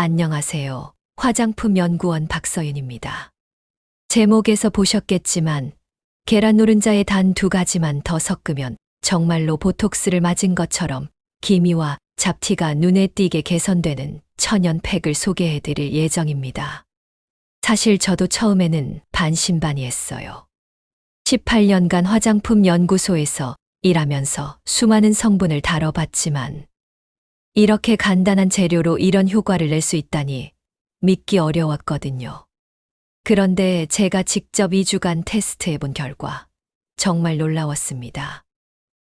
안녕하세요. 화장품 연구원 박서윤입니다. 제목에서 보셨겠지만 계란 노른자에 단 2가지만 더 섞으면 정말로 보톡스를 맞은 것처럼 기미와 잡티가 눈에 띄게 개선되는 천연 팩을 소개해드릴 예정입니다. 사실 저도 처음에는 반신반의했어요. 18년간 화장품 연구소에서 일하면서 수많은 성분을 다뤄봤지만 이렇게 간단한 재료로 이런 효과를 낼 수 있다니 믿기 어려웠거든요. 그런데 제가 직접 2주간 테스트해본 결과 정말 놀라웠습니다.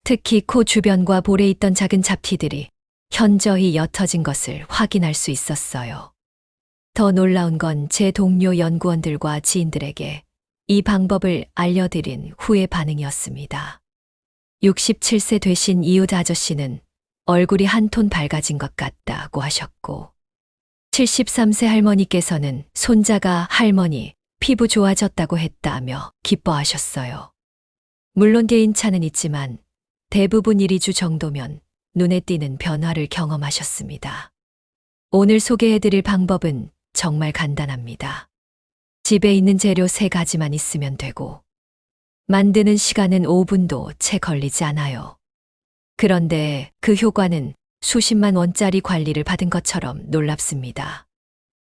특히 코 주변과 볼에 있던 작은 잡티들이 현저히 옅어진 것을 확인할 수 있었어요. 더 놀라운 건 제 동료 연구원들과 지인들에게 이 방법을 알려드린 후의 반응이었습니다. 67세 되신 이웃 아저씨는 얼굴이 한 톤 밝아진 것 같다고 하셨고, 73세 할머니께서는 손자가 할머니 피부 좋아졌다고 했다며 기뻐하셨어요. 물론 개인차는 있지만 대부분 1~2주 정도면 눈에 띄는 변화를 경험하셨습니다. 오늘 소개해드릴 방법은 정말 간단합니다. 집에 있는 재료 3가지만 있으면 되고 만드는 시간은 5분도 채 걸리지 않아요. 그런데 그 효과는 수십만 원짜리 관리를 받은 것처럼 놀랍습니다.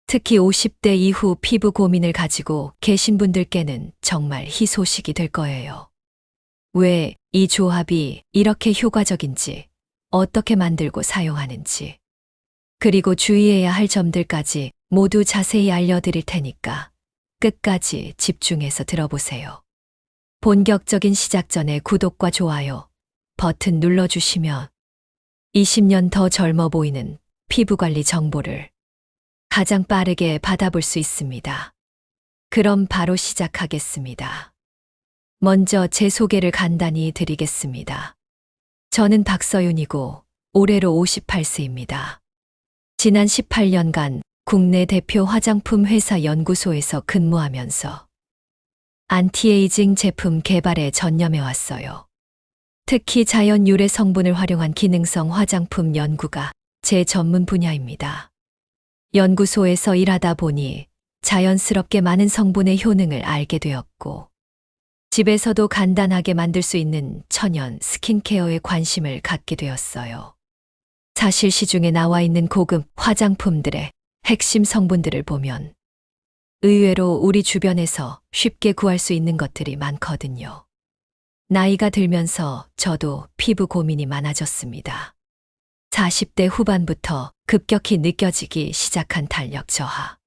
특히 50대 이후 피부 고민을 가지고 계신 분들께는 정말 희소식이 될 거예요. 왜 이 조합이 이렇게 효과적인지, 어떻게 만들고 사용하는지, 그리고 주의해야 할 점들까지 모두 자세히 알려드릴 테니까 끝까지 집중해서 들어보세요. 본격적인 시작 전에 구독과 좋아요 버튼 눌러주시면 20년 더 젊어 보이는 피부관리 정보를 가장 빠르게 받아볼 수 있습니다. 그럼 바로 시작하겠습니다. 먼저 제 소개를 간단히 드리겠습니다. 저는 박서윤이고 올해로 58세입니다. 지난 18년간 국내 대표 화장품 회사 연구소에서 근무하면서 안티에이징 제품 개발에 전념해왔어요. 특히 자연 유래 성분을 활용한 기능성 화장품 연구가 제 전문 분야입니다. 연구소에서 일하다 보니 자연스럽게 많은 성분의 효능을 알게 되었고, 집에서도 간단하게 만들 수 있는 천연 스킨케어에 관심을 갖게 되었어요. 사실 시중에 나와 있는 고급 화장품들의 핵심 성분들을 보면 의외로 우리 주변에서 쉽게 구할 수 있는 것들이 많거든요. 나이가 들면서 저도 피부 고민이 많아졌습니다. 40대 후반부터 급격히 느껴지기 시작한 탄력 저하.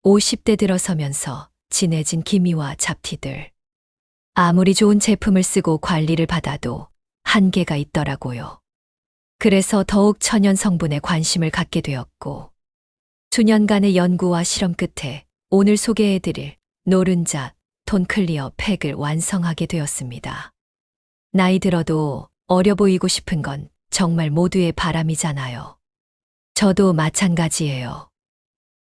50대 들어서면서 진해진 기미와 잡티들. 아무리 좋은 제품을 쓰고 관리를 받아도 한계가 있더라고요. 그래서 더욱 천연 성분에 관심을 갖게 되었고, 수년간의 연구와 실험 끝에 오늘 소개해드릴 노른자 톤 클리어 팩을 완성하게 되었습니다. 나이 들어도 어려 보이고 싶은 건 정말 모두의 바람이잖아요. 저도 마찬가지예요.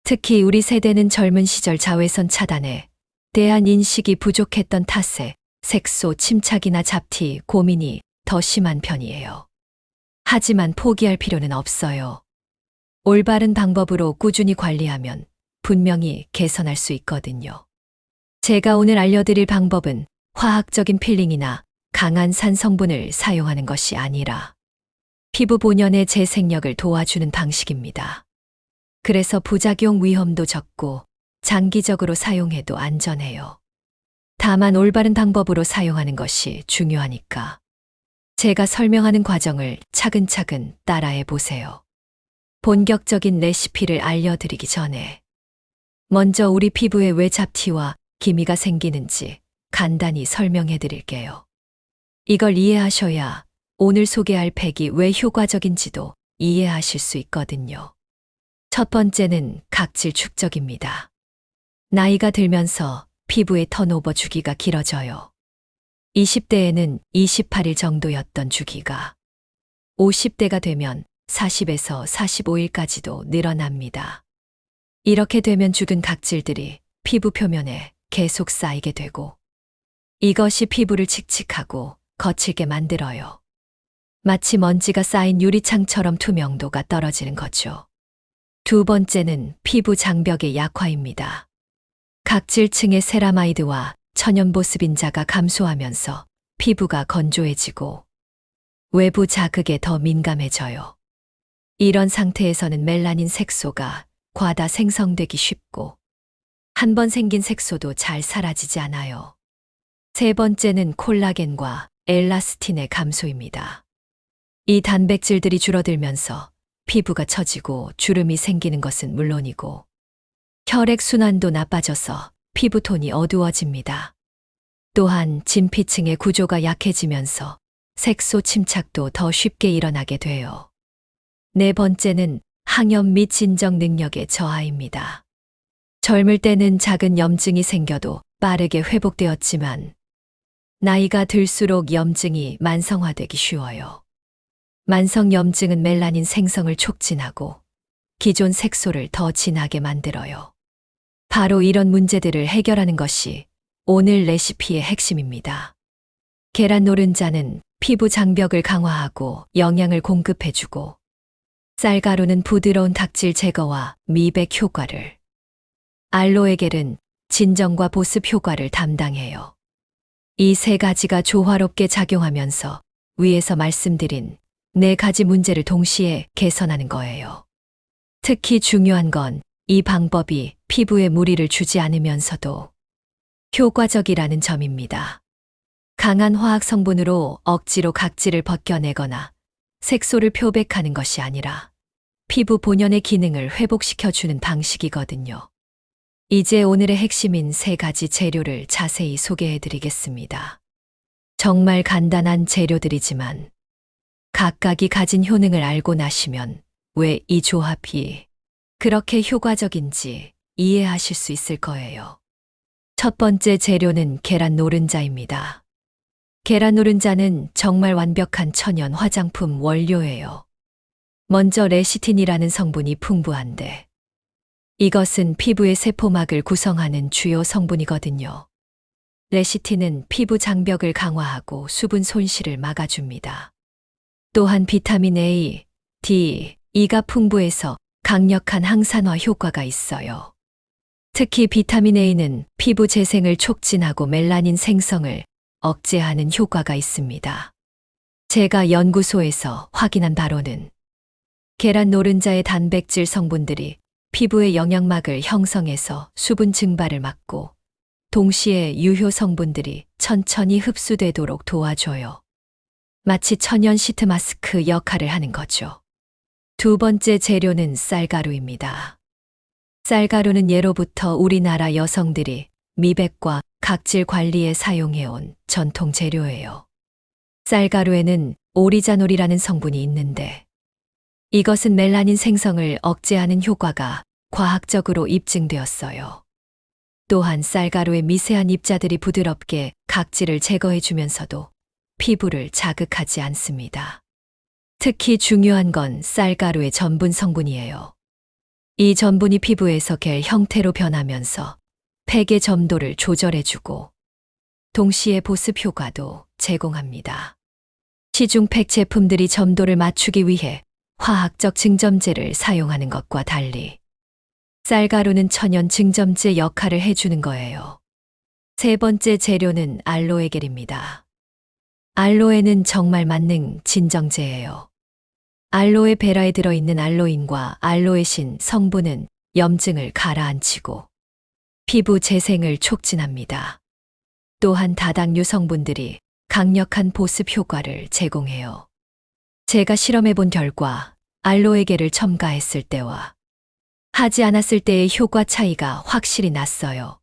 특히 우리 세대는 젊은 시절 자외선 차단에 대한 인식이 부족했던 탓에 색소 침착이나 잡티 고민이 더 심한 편이에요. 하지만 포기할 필요는 없어요. 올바른 방법으로 꾸준히 관리하면 분명히 개선할 수 있거든요. 제가 오늘 알려드릴 방법은 화학적인 필링이나 강한 산 성분을 사용하는 것이 아니라 피부 본연의 재생력을 도와주는 방식입니다. 그래서 부작용 위험도 적고 장기적으로 사용해도 안전해요. 다만 올바른 방법으로 사용하는 것이 중요하니까 제가 설명하는 과정을 차근차근 따라해 보세요. 본격적인 레시피를 알려드리기 전에 먼저 우리 피부에 왜 잡티와 기미가 생기는지 간단히 설명해 드릴게요. 이걸 이해하셔야 오늘 소개할 팩이 왜 효과적인지도 이해하실 수 있거든요. 첫 번째는 각질 축적입니다. 나이가 들면서 피부의 턴오버 주기가 길어져요. 20대에는 28일 정도였던 주기가 50대가 되면 40에서 45일까지도 늘어납니다. 이렇게 되면 죽은 각질들이 피부 표면에 계속 쌓이게 되고 이것이 피부를 칙칙하고 거칠게 만들어요. 마치 먼지가 쌓인 유리창처럼 투명도가 떨어지는 거죠. 두 번째는 피부 장벽의 약화입니다. 각질층의 세라마이드와 천연보습인자가 감소하면서 피부가 건조해지고 외부 자극에 더 민감해져요. 이런 상태에서는 멜라닌 색소가 과다 생성되기 쉽고 한 번 생긴 색소도 잘 사라지지 않아요. 세 번째는 콜라겐과 엘라스틴의 감소입니다. 이 단백질들이 줄어들면서 피부가 처지고 주름이 생기는 것은 물론이고 혈액순환도 나빠져서 피부톤이 어두워집니다. 또한 진피층의 구조가 약해지면서 색소 침착도 더 쉽게 일어나게 돼요. 네 번째는 항염 및 진정 능력의 저하입니다. 젊을 때는 작은 염증이 생겨도 빠르게 회복되었지만 나이가 들수록 염증이 만성화되기 쉬워요. 만성 염증은 멜라닌 생성을 촉진하고 기존 색소를 더 진하게 만들어요. 바로 이런 문제들을 해결하는 것이 오늘 레시피의 핵심입니다. 계란 노른자는 피부 장벽을 강화하고 영양을 공급해주고 쌀가루는 부드러운 각질 제거와 미백 효과를, 알로에겔은 진정과 보습 효과를 담당해요. 이 세 가지가 조화롭게 작용하면서 위에서 말씀드린 네 가지 문제를 동시에 개선하는 거예요. 특히 중요한 건 이 방법이 피부에 무리를 주지 않으면서도 효과적이라는 점입니다. 강한 화학 성분으로 억지로 각질을 벗겨내거나 색소를 표백하는 것이 아니라 피부 본연의 기능을 회복시켜주는 방식이거든요. 이제 오늘의 핵심인 세 가지 재료를 자세히 소개해 드리겠습니다. 정말 간단한 재료들이지만 각각이 가진 효능을 알고 나시면 왜 이 조합이 그렇게 효과적인지 이해하실 수 있을 거예요. 첫 번째 재료는 계란 노른자입니다. 계란 노른자는 정말 완벽한 천연 화장품 원료예요. 먼저 레시틴이라는 성분이 풍부한데 이것은 피부의 세포막을 구성하는 주요 성분이거든요. 레시틴은 피부 장벽을 강화하고 수분 손실을 막아줍니다. 또한 비타민 A, D, E가 풍부해서 강력한 항산화 효과가 있어요. 특히 비타민 A는 피부 재생을 촉진하고 멜라닌 생성을 억제하는 효과가 있습니다. 제가 연구소에서 확인한 바로는 계란 노른자의 단백질 성분들이 피부의 영양막을 형성해서 수분 증발을 막고 동시에 유효 성분들이 천천히 흡수되도록 도와줘요. 마치 천연 시트 마스크 역할을 하는 거죠. 두 번째 재료는 쌀가루입니다. 쌀가루는 예로부터 우리나라 여성들이 미백과 각질 관리에 사용해온 전통 재료예요. 쌀가루에는 오리자놀이라는 성분이 있는데 이것은 멜라닌 생성을 억제하는 효과가 과학적으로 입증되었어요. 또한 쌀가루의 미세한 입자들이 부드럽게 각질을 제거해주면서도 피부를 자극하지 않습니다. 특히 중요한 건 쌀가루의 전분 성분이에요. 이 전분이 피부에서 겔 형태로 변하면서 팩의 점도를 조절해주고 동시에 보습 효과도 제공합니다. 시중 팩 제품들이 점도를 맞추기 위해 화학적 증점제를 사용하는 것과 달리 쌀가루는 천연 증점제 역할을 해주는 거예요. 세 번째 재료는 알로에겔입니다. 알로에는 정말 만능 진정제예요. 알로에 베라에 들어있는 알로인과 알로에신 성분은 염증을 가라앉히고 피부 재생을 촉진합니다. 또한 다당류 성분들이 강력한 보습 효과를 제공해요. 제가 실험해본 결과 알로에겔을 첨가했을 때와 하지 않았을 때의 효과 차이가 확실히 났어요.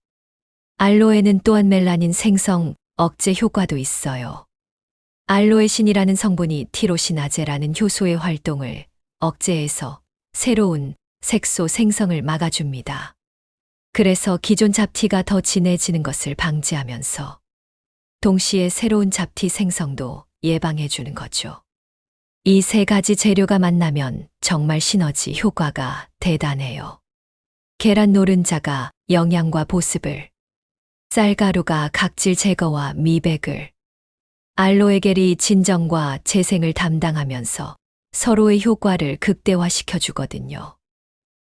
알로에는 또한 멜라닌 생성 억제 효과도 있어요. 알로에신이라는 성분이 티로시나제라는 효소의 활동을 억제해서 새로운 색소 생성을 막아줍니다. 그래서 기존 잡티가 더 진해지는 것을 방지하면서 동시에 새로운 잡티 생성도 예방해주는 거죠. 이 세 가지 재료가 만나면 정말 시너지 효과가 대단해요. 계란 노른자가 영양과 보습을, 쌀가루가 각질 제거와 미백을, 알로에겔이 진정과 재생을 담당하면서 서로의 효과를 극대화시켜 주거든요.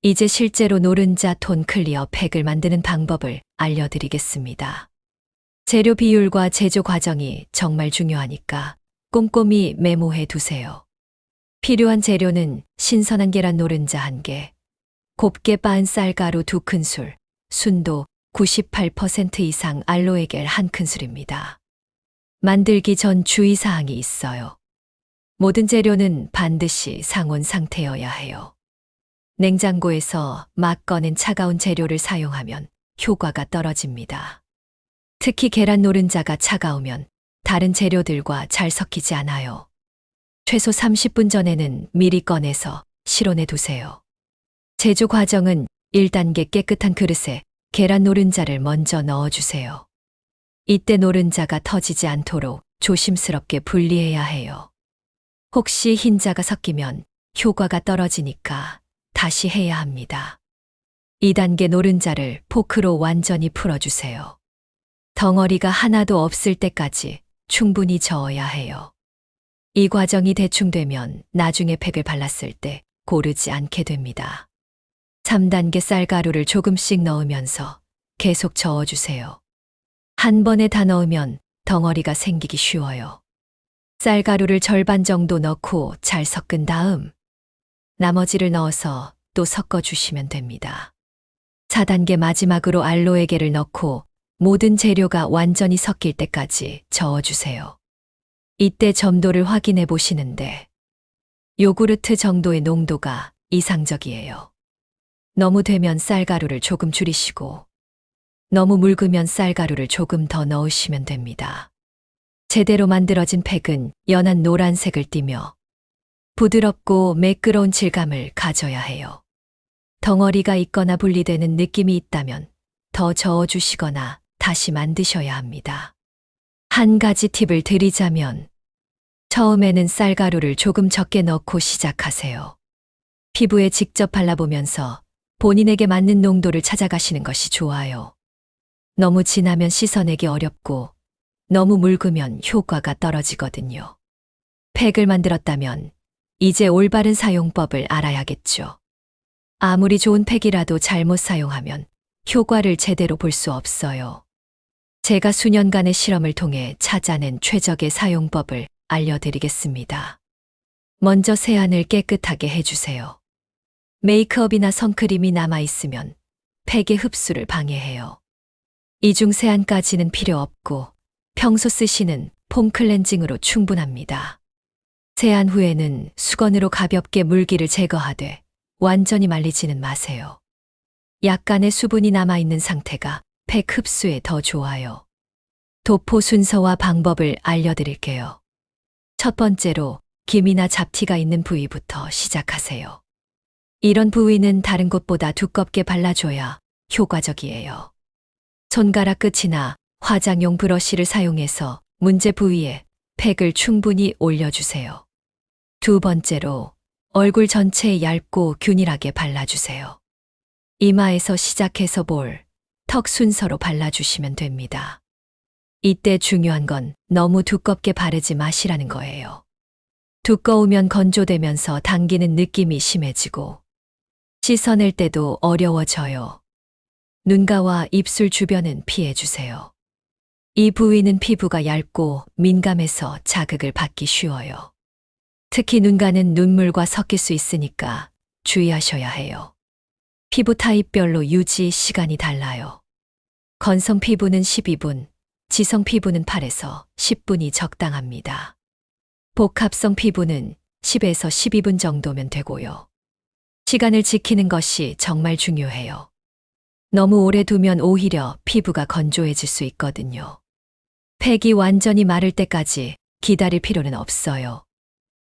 이제 실제로 노른자 톤 클리어 팩을 만드는 방법을 알려드리겠습니다. 재료 비율과 제조 과정이 정말 중요하니까 꼼꼼히 메모해 두세요. 필요한 재료는 신선한 계란 노른자 1개, 곱게 빻은 쌀가루 2큰술, 순도 98% 이상 알로에 겔 1큰술입니다. 만들기 전 주의사항이 있어요. 모든 재료는 반드시 상온 상태여야 해요. 냉장고에서 막 꺼낸 차가운 재료를 사용하면 효과가 떨어집니다. 특히 계란 노른자가 차가우면 다른 재료들과 잘 섞이지 않아요. 최소 30분 전에는 미리 꺼내서 실온에 두세요. 제조 과정은 1단계 깨끗한 그릇에 계란 노른자를 먼저 넣어주세요. 이때 노른자가 터지지 않도록 조심스럽게 분리해야 해요. 혹시 흰자가 섞이면 효과가 떨어지니까 다시 해야 합니다. 2단계 노른자를 포크로 완전히 풀어주세요. 덩어리가 하나도 없을 때까지 충분히 저어야 해요. 이 과정이 대충 되면 나중에 팩을 발랐을 때 고르지 않게 됩니다. 3단계 쌀가루를 조금씩 넣으면서 계속 저어주세요. 한 번에 다 넣으면 덩어리가 생기기 쉬워요. 쌀가루를 절반 정도 넣고 잘 섞은 다음 나머지를 넣어서 또 섞어주시면 됩니다. 4단계 마지막으로 알로에 겔을 넣고 모든 재료가 완전히 섞일 때까지 저어주세요. 이때 점도를 확인해 보시는데 요구르트 정도의 농도가 이상적이에요. 너무 되면 쌀가루를 조금 줄이시고 너무 묽으면 쌀가루를 조금 더 넣으시면 됩니다. 제대로 만들어진 팩은 연한 노란색을 띠며 부드럽고 매끄러운 질감을 가져야 해요. 덩어리가 있거나 분리되는 느낌이 있다면 더 저어주시거나 다시 만드셔야 합니다. 한 가지 팁을 드리자면 처음에는 쌀가루를 조금 적게 넣고 시작하세요. 피부에 직접 발라보면서 본인에게 맞는 농도를 찾아가시는 것이 좋아요. 너무 진하면 씻어내기 어렵고 너무 묽으면 효과가 떨어지거든요. 팩을 만들었다면 이제 올바른 사용법을 알아야겠죠. 아무리 좋은 팩이라도 잘못 사용하면 효과를 제대로 볼 수 없어요. 제가 수년간의 실험을 통해 찾아낸 최적의 사용법을 알려드리겠습니다. 먼저 세안을 깨끗하게 해주세요. 메이크업이나 선크림이 남아있으면 팩의 흡수를 방해해요. 이중 세안까지는 필요 없고 평소 쓰시는 폼 클렌징으로 충분합니다. 세안 후에는 수건으로 가볍게 물기를 제거하되 완전히 말리지는 마세요. 약간의 수분이 남아있는 상태가 팩 흡수에 더 좋아요. 도포 순서와 방법을 알려드릴게요. 첫 번째로 김이나 잡티가 있는 부위부터 시작하세요. 이런 부위는 다른 곳보다 두껍게 발라줘야 효과적이에요. 손가락 끝이나 화장용 브러쉬를 사용해서 문제 부위에 팩을 충분히 올려주세요. 두 번째로 얼굴 전체에 얇고 균일하게 발라주세요. 이마에서 시작해서 볼, 턱 순서로 발라주시면 됩니다. 이때 중요한 건 너무 두껍게 바르지 마시라는 거예요. 두꺼우면 건조되면서 당기는 느낌이 심해지고 씻어낼 때도 어려워져요. 눈가와 입술 주변은 피해주세요. 이 부위는 피부가 얇고 민감해서 자극을 받기 쉬워요. 특히 눈가는 눈물과 섞일 수 있으니까 주의하셔야 해요. 피부 타입별로 유지 시간이 달라요. 건성 피부는 12분, 지성 피부는 8에서 10분이 적당합니다. 복합성 피부는 10에서 12분 정도면 되고요. 시간을 지키는 것이 정말 중요해요. 너무 오래 두면 오히려 피부가 건조해질 수 있거든요. 팩이 완전히 마를 때까지 기다릴 필요는 없어요.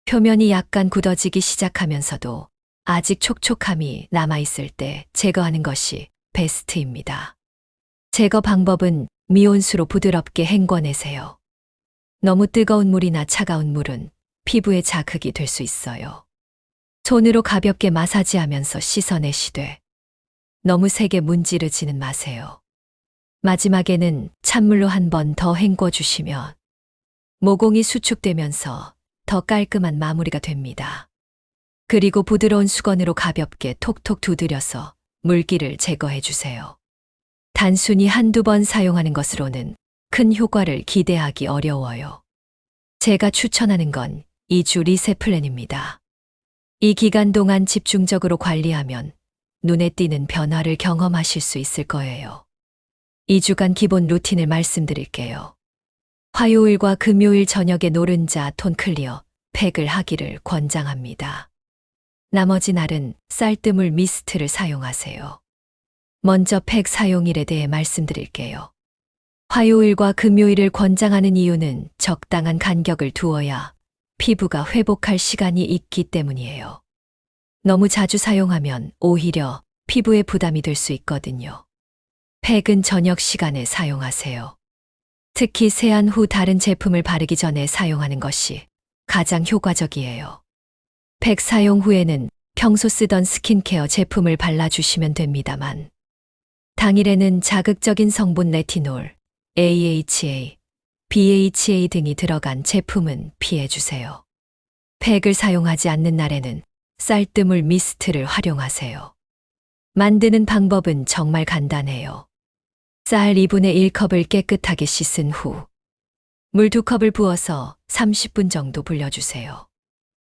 표면이 약간 굳어지기 시작하면서도 아직 촉촉함이 남아있을 때 제거하는 것이 베스트입니다. 제거 방법은 미온수로 부드럽게 헹궈내세요. 너무 뜨거운 물이나 차가운 물은 피부에 자극이 될 수 있어요. 손으로 가볍게 마사지하면서 씻어내시되 너무 세게 문지르지는 마세요. 마지막에는 찬물로 한 번 더 헹궈주시면 모공이 수축되면서 더 깔끔한 마무리가 됩니다. 그리고 부드러운 수건으로 가볍게 톡톡 두드려서 물기를 제거해 주세요. 단순히 한두 번 사용하는 것으로는 큰 효과를 기대하기 어려워요. 제가 추천하는 건 2주 리셋 플랜입니다. 이 기간 동안 집중적으로 관리하면 눈에 띄는 변화를 경험하실 수 있을 거예요. 2주간 기본 루틴을 말씀드릴게요. 화요일과 금요일 저녁에 노른자 톤 클리어 팩을 하기를 권장합니다. 나머지 날은 쌀뜨물 미스트를 사용하세요. 먼저 팩 사용일에 대해 말씀드릴게요. 화요일과 금요일을 권장하는 이유는 적당한 간격을 두어야 피부가 회복할 시간이 있기 때문이에요. 너무 자주 사용하면 오히려 피부에 부담이 될 수 있거든요. 팩은 저녁 시간에 사용하세요. 특히 세안 후 다른 제품을 바르기 전에 사용하는 것이 가장 효과적이에요. 팩 사용 후에는 평소 쓰던 스킨케어 제품을 발라주시면 됩니다만, 당일에는 자극적인 성분 레티놀, AHA, BHA 등이 들어간 제품은 피해주세요. 팩을 사용하지 않는 날에는 쌀뜨물 미스트를 활용하세요. 만드는 방법은 정말 간단해요. 쌀 2분의 1컵을 깨끗하게 씻은 후 물 2컵을 부어서 30분 정도 불려주세요.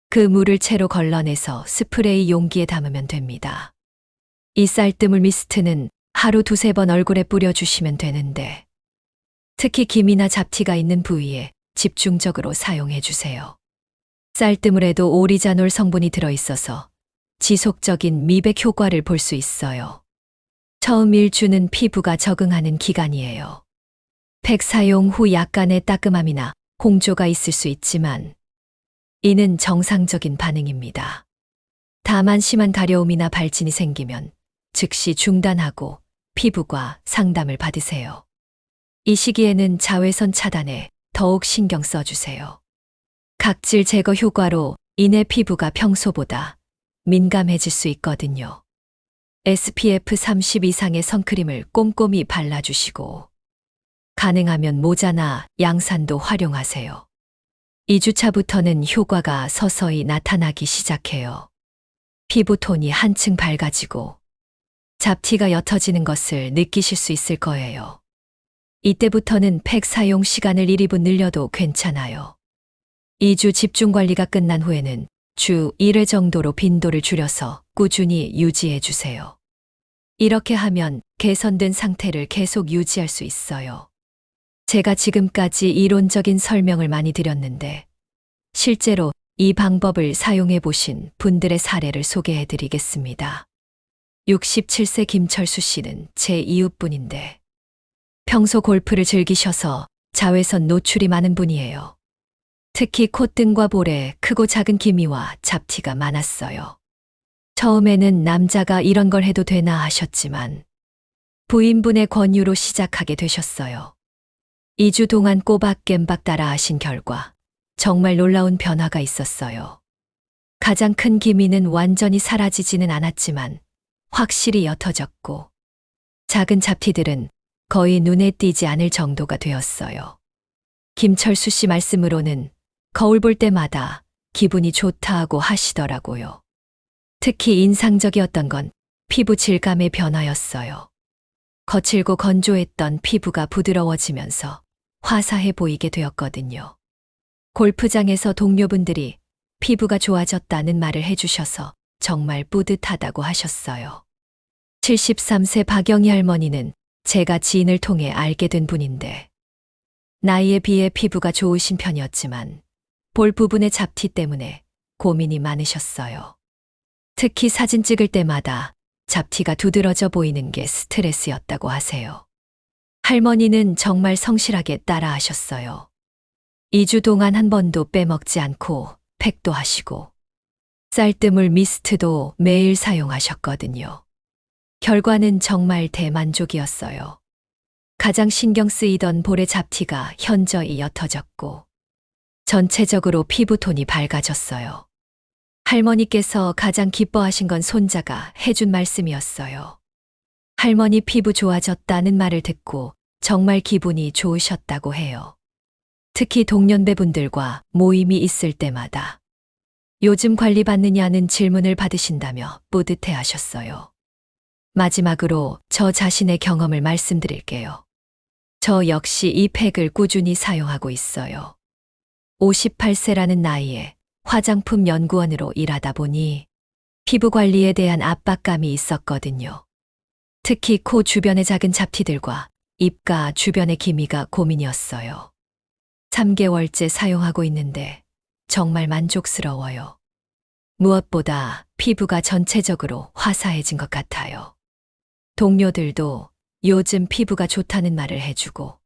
그 물을 채로 걸러내서 스프레이 용기에 담으면 됩니다. 이 쌀뜨물 미스트는 하루 2~3번 얼굴에 뿌려주시면 되는데, 특히 기미나 잡티가 있는 부위에 집중적으로 사용해 주세요. 쌀뜨물에도 오리자놀 성분이 들어있어서 지속적인 미백 효과를 볼 수 있어요. 처음 1주는 피부가 적응하는 기간이에요. 팩 사용 후 약간의 따끔함이나 홍조가 있을 수 있지만 이는 정상적인 반응입니다. 다만 심한 가려움이나 발진이 생기면 즉시 중단하고 피부과 상담을 받으세요. 이 시기에는 자외선 차단에 더욱 신경 써주세요. 각질 제거 효과로 인해 피부가 평소보다 민감해질 수 있거든요. SPF 30 이상의 선크림을 꼼꼼히 발라주시고, 가능하면 모자나 양산도 활용하세요. 2주차부터는 효과가 서서히 나타나기 시작해요. 피부톤이 한층 밝아지고 잡티가 옅어지는 것을 느끼실 수 있을 거예요. 이때부터는 팩 사용 시간을 1~2분 늘려도 괜찮아요. 2주 집중 관리가 끝난 후에는 주 1회 정도로 빈도를 줄여서 꾸준히 유지해 주세요. 이렇게 하면 개선된 상태를 계속 유지할 수 있어요. 제가 지금까지 이론적인 설명을 많이 드렸는데, 실제로 이 방법을 사용해 보신 분들의 사례를 소개해 드리겠습니다. 67세 김철수 씨는 제 이웃분인데, 평소 골프를 즐기셔서 자외선 노출이 많은 분이에요. 특히 콧등과 볼에 크고 작은 기미와 잡티가 많았어요. 처음에는 남자가 이런 걸 해도 되나 하셨지만 부인분의 권유로 시작하게 되셨어요. 2주 동안 꼬박겜박 따라 하신 결과 정말 놀라운 변화가 있었어요. 가장 큰 기미는 완전히 사라지지는 않았지만 확실히 옅어졌고, 작은 잡티들은 거의 눈에 띄지 않을 정도가 되었어요. 김철수 씨 말씀으로는 거울 볼 때마다 기분이 좋다고 하시더라고요. 특히 인상적이었던 건 피부 질감의 변화였어요. 거칠고 건조했던 피부가 부드러워지면서 화사해 보이게 되었거든요. 골프장에서 동료분들이 피부가 좋아졌다는 말을 해주셔서 정말 뿌듯하다고 하셨어요. 73세 박영희 할머니는 제가 지인을 통해 알게 된 분인데, 나이에 비해 피부가 좋으신 편이었지만 볼 부분의 잡티 때문에 고민이 많으셨어요. 특히 사진 찍을 때마다 잡티가 두드러져 보이는 게 스트레스였다고 하세요. 할머니는 정말 성실하게 따라 하셨어요. 2주 동안 한 번도 빼먹지 않고 팩도 하시고 쌀뜨물 미스트도 매일 사용하셨거든요. 결과는 정말 대만족이었어요. 가장 신경 쓰이던 볼의 잡티가 현저히 옅어졌고 전체적으로 피부톤이 밝아졌어요. 할머니께서 가장 기뻐하신 건 손자가 해준 말씀이었어요. 할머니 피부 좋아졌다는 말을 듣고 정말 기분이 좋으셨다고 해요. 특히 동년배분들과 모임이 있을 때마다 요즘 관리받느냐는 질문을 받으신다며 뿌듯해 하셨어요. 마지막으로 저 자신의 경험을 말씀드릴게요. 저 역시 이 팩을 꾸준히 사용하고 있어요. 58세라는 나이에 화장품 연구원으로 일하다 보니 피부 관리에 대한 압박감이 있었거든요. 특히 코 주변의 작은 잡티들과 입가 주변의 기미가 고민이었어요. 3개월째 사용하고 있는데 정말 만족스러워요. 무엇보다 피부가 전체적으로 화사해진 것 같아요. 동료들도 요즘 피부가 좋다는 말을 해주고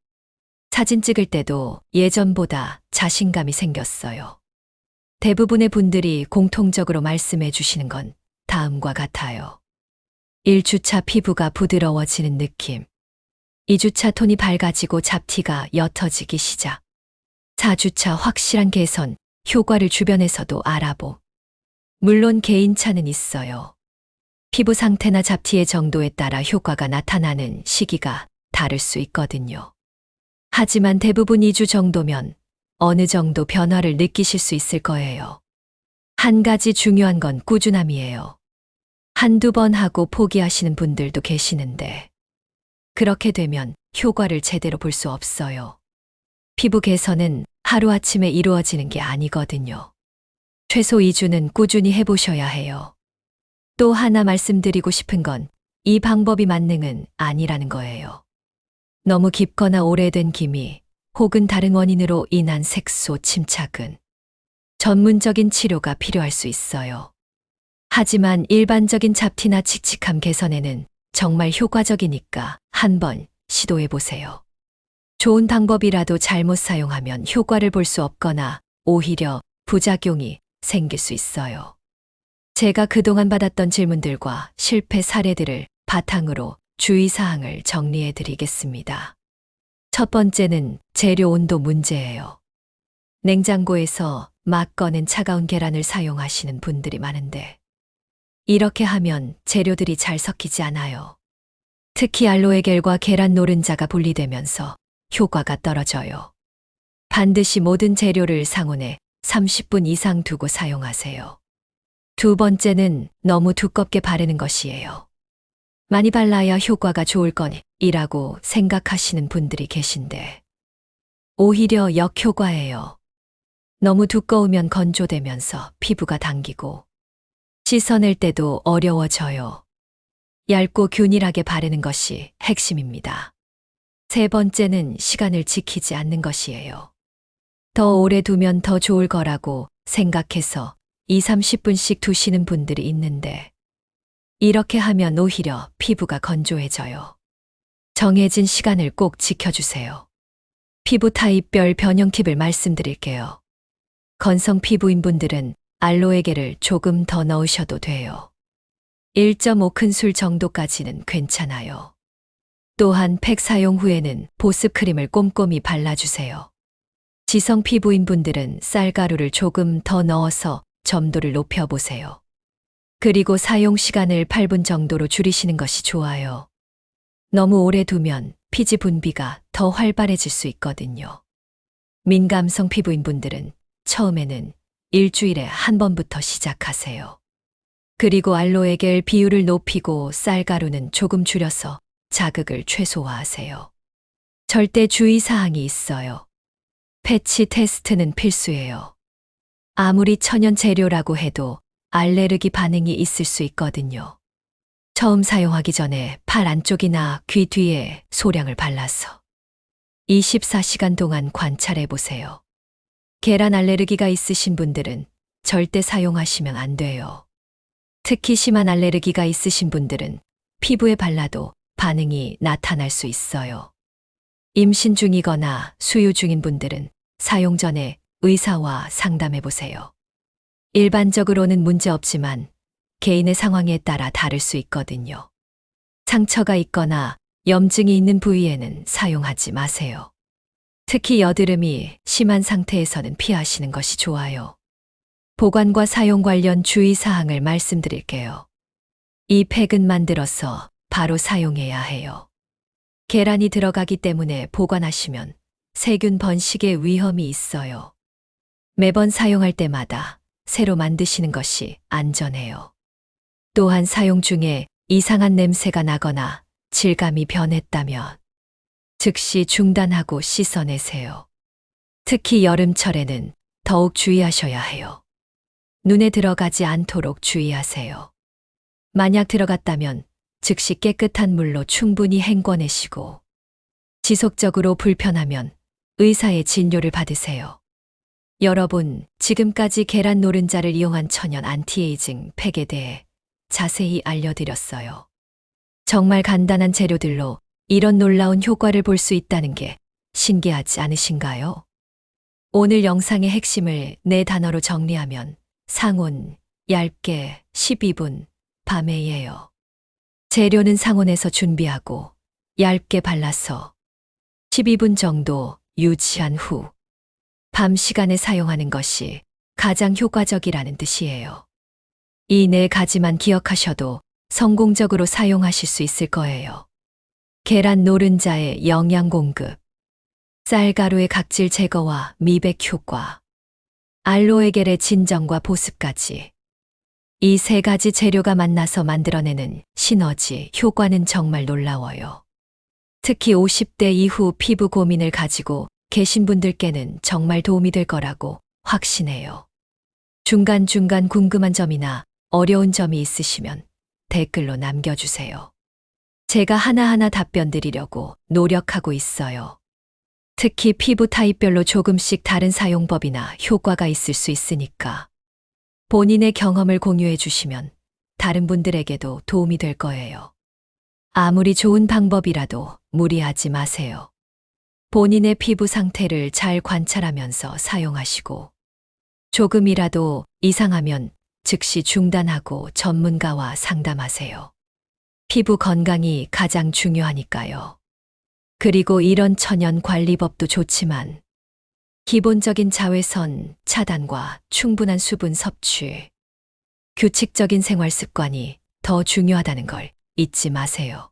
사진 찍을 때도 예전보다 자신감이 생겼어요. 대부분의 분들이 공통적으로 말씀해 주시는 건 다음과 같아요. 1주차 피부가 부드러워지는 느낌. 2주차 톤이 밝아지고 잡티가 옅어지기 시작. 4주차 확실한 개선, 효과를 주변에서도 알아보. 물론 개인차는 있어요. 피부 상태나 잡티의 정도에 따라 효과가 나타나는 시기가 다를 수 있거든요. 하지만 대부분 2주 정도면 어느 정도 변화를 느끼실 수 있을 거예요. 한 가지 중요한 건 꾸준함이에요. 한두 번 하고 포기하시는 분들도 계시는데 그렇게 되면 효과를 제대로 볼 수 없어요. 피부 개선은 하루아침에 이루어지는 게 아니거든요. 최소 2주는 꾸준히 해보셔야 해요. 또 하나 말씀드리고 싶은 건 이 방법이 만능은 아니라는 거예요. 너무 깊거나 오래된 기미 혹은 다른 원인으로 인한 색소 침착은 전문적인 치료가 필요할 수 있어요. 하지만 일반적인 잡티나 칙칙함 개선에는 정말 효과적이니까 한번 시도해 보세요. 좋은 방법이라도 잘못 사용하면 효과를 볼 수 없거나 오히려 부작용이 생길 수 있어요. 제가 그동안 받았던 질문들과 실패 사례들을 바탕으로 주의사항을 정리해 드리겠습니다. 첫 번째는 재료 온도 문제예요. 냉장고에서 막 꺼낸 차가운 계란을 사용하시는 분들이 많은데 이렇게 하면 재료들이 잘 섞이지 않아요. 특히 알로에겔과 계란 노른자가 분리되면서 효과가 떨어져요. 반드시 모든 재료를 상온에 30분 이상 두고 사용하세요. 두 번째는 너무 두껍게 바르는 것이에요. 많이 발라야 효과가 좋을 거니라고 생각하시는 분들이 계신데 오히려 역효과예요. 너무 두꺼우면 건조되면서 피부가 당기고 씻어낼 때도 어려워져요. 얇고 균일하게 바르는 것이 핵심입니다. 세 번째는 시간을 지키지 않는 것이에요. 더 오래 두면 더 좋을 거라고 생각해서 2, 30분씩 두시는 분들이 있는데 이렇게 하면 오히려 피부가 건조해져요. 정해진 시간을 꼭 지켜주세요. 피부 타입별 변형 팁을 말씀드릴게요. 건성 피부인 분들은 알로에겔을 조금 더 넣으셔도 돼요. 1.5큰술 정도까지는 괜찮아요. 또한 팩 사용 후에는 보습크림을 꼼꼼히 발라주세요. 지성 피부인 분들은 쌀가루를 조금 더 넣어서 점도를 높여보세요. 그리고 사용 시간을 8분 정도로 줄이시는 것이 좋아요. 너무 오래 두면 피지 분비가 더 활발해질 수 있거든요. 민감성 피부인 분들은 처음에는 일주일에 한 번부터 시작하세요. 그리고 알로에겔 비율을 높이고 쌀가루는 조금 줄여서 자극을 최소화하세요. 절대 주의사항이 있어요. 패치 테스트는 필수예요. 아무리 천연 재료라고 해도 알레르기 반응이 있을 수 있거든요. 처음 사용하기 전에 팔 안쪽이나 귀 뒤에 소량을 발라서 24시간 동안 관찰해 보세요. 계란 알레르기가 있으신 분들은 절대 사용하시면 안 돼요. 특히 심한 알레르기가 있으신 분들은 피부에 발라도 반응이 나타날 수 있어요. 임신 중이거나 수유 중인 분들은 사용 전에 의사와 상담해 보세요. 일반적으로는 문제 없지만 개인의 상황에 따라 다를 수 있거든요. 상처가 있거나 염증이 있는 부위에는 사용하지 마세요. 특히 여드름이 심한 상태에서는 피하시는 것이 좋아요. 보관과 사용 관련 주의사항을 말씀드릴게요. 이 팩은 만들어서 바로 사용해야 해요. 계란이 들어가기 때문에 보관하시면 세균 번식의 위험이 있어요. 매번 사용할 때마다 새로 만드시는 것이 안전해요. 또한 사용 중에 이상한 냄새가 나거나 질감이 변했다면 즉시 중단하고 씻어내세요. 특히 여름철에는 더욱 주의하셔야 해요. 눈에 들어가지 않도록 주의하세요. 만약 들어갔다면 즉시 깨끗한 물로 충분히 헹궈내시고 지속적으로 불편하면 의사의 진료를 받으세요. 여러분, 지금까지 계란 노른자를 이용한 천연 안티에이징 팩에 대해 자세히 알려드렸어요. 정말 간단한 재료들로 이런 놀라운 효과를 볼 수 있다는 게 신기하지 않으신가요? 오늘 영상의 핵심을 4단어로 정리하면 상온, 얇게, 12분, 밤에예요. 재료는 상온에서 준비하고 얇게 발라서 12분 정도 유지한 후 밤 시간에 사용하는 것이 가장 효과적이라는 뜻이에요. 이 4가지만 기억하셔도 성공적으로 사용하실 수 있을 거예요. 계란 노른자의 영양 공급, 쌀가루의 각질 제거와 미백 효과, 알로에 겔의 진정과 보습까지. 이 3가지 재료가 만나서 만들어내는 시너지 효과는 정말 놀라워요. 특히 50대 이후 피부 고민을 가지고 계신 분들께는 정말 도움이 될 거라고 확신해요. 중간중간 궁금한 점이나 어려운 점이 있으시면 댓글로 남겨주세요. 제가 하나하나 답변 드리려고 노력하고 있어요. 특히 피부 타입별로 조금씩 다른 사용법이나 효과가 있을 수 있으니까 본인의 경험을 공유해 주시면 다른 분들에게도 도움이 될 거예요. 아무리 좋은 방법이라도 무리하지 마세요. 본인의 피부 상태를 잘 관찰하면서 사용하시고 조금이라도 이상하면 즉시 중단하고 전문가와 상담하세요. 피부 건강이 가장 중요하니까요. 그리고 이런 천연 관리법도 좋지만 기본적인 자외선 차단과 충분한 수분 섭취, 규칙적인 생활 습관이 더 중요하다는 걸 잊지 마세요.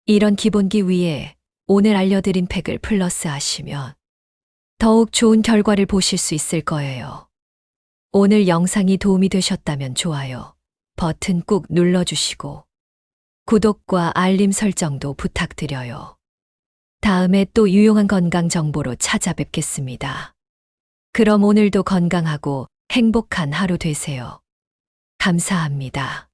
이런 기본기 위에 오늘 알려드린 팩을 플러스하시면 더욱 좋은 결과를 보실 수 있을 거예요. 오늘 영상이 도움이 되셨다면 좋아요 버튼 꾹 눌러주시고 구독과 알림 설정도 부탁드려요. 다음에 또 유용한 건강 정보로 찾아뵙겠습니다. 그럼 오늘도 건강하고 행복한 하루 되세요. 감사합니다.